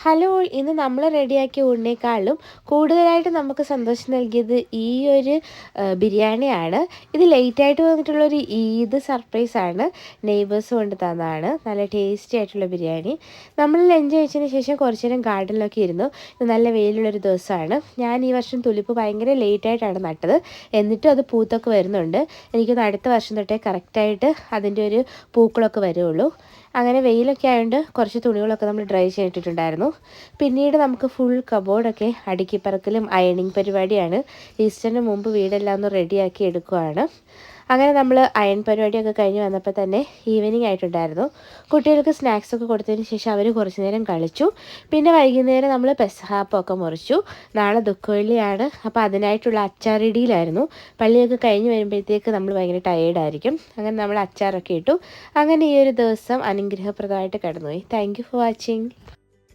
Hello, ഇന്ന് നമ്മൾ റെഡിയാക്കിയ ഊണിനേക്കാളും കൂടുതലായിട്ട് നമുക്ക് സന്തോഷം നൽകിയത് ഈ ഒരു ബിരിയാണിയാണ്. ഇത് ലേറ്റായിട്ട് വന്നിട്ടുള്ളൊരു ഈദ് സർപ്രൈസാണ്. നെയ്ബേഴ്സ് കൊണ്ട് തന്നതാണ്. നല്ല ടേസ്റ്റി ആയിട്ടുള്ള ബിരിയാണി. നമ്മൾ ലഞ്ച് കഴിച്ചതിന് ശേഷം കുറച്ച് നേരം ഗാർഡനിലൊക്കെ ഇരുന്നു. ഇത് നല്ല വെയിലുള്ളൊരു ദിവസമാണ്. ഞാൻ ഈ വർഷം തുലിപ്പ് ഭയങ്കര ലേറ്റായിട്ടാണ് നട്ടത്. എന്നിട്ടും അത് പൂത്തൊക്കെ വരുന്നുണ്ട്. എനിക്കൊന്ന് അടുത്ത വർഷം തൊട്ടേ കറക്റ്റായിട്ട് അതിൻ്റെ ഒരു പൂക്കളൊക്കെ വരുള്ളൂ. അങ്ങനെ വെയിലൊക്കെ ആയതുകൊണ്ട് കുറച്ച് തുണികളൊക്കെ നമ്മൾ ഡ്രൈ ചെയ്തിട്ടുണ്ടായിരുന്നു. പിന്നീട് നമുക്ക് ഫുൾ കബോർഡൊക്കെ അടുക്കിപ്പറക്കലും അയണിങ് പരിപാടിയാണ്. ഈസ്റ്ററിന് മുമ്പ് വീടെല്ലാം ഒന്ന് റെഡിയാക്കി എടുക്കുകയാണ്. അങ്ങനെ നമ്മൾ അയൺ പരിപാടിയൊക്കെ കഴിഞ്ഞ് വന്നപ്പോൾ തന്നെ ഈവനിങ് ആയിട്ടുണ്ടായിരുന്നു. കുട്ടികൾക്ക് സ്നാക്സൊക്കെ കൊടുത്തതിന് ശേഷം അവർ കുറച്ച് നേരം കളിച്ചു. പിന്നെ വൈകുന്നേരം നമ്മൾ പെസഹാപ്പൊക്കെ മുറിച്ചു. നാളെ ദുഃഖവെള്ളിയാണ്. അപ്പോൾ അതിനായിട്ടുള്ള അച്ചാറിടിയിലായിരുന്നു. പള്ളിയൊക്കെ കഴിഞ്ഞ് വരുമ്പോഴത്തേക്ക് നമ്മൾ ഭയങ്കര ടയേർഡായിരിക്കും. അങ്ങനെ നമ്മൾ അച്ചാറൊക്കെ ഇട്ടു. അങ്ങനെ ഈ ഒരു ദിവസം അനുഗ്രഹപ്രദമായിട്ട് കടന്നുപോയി. Thank you for watching.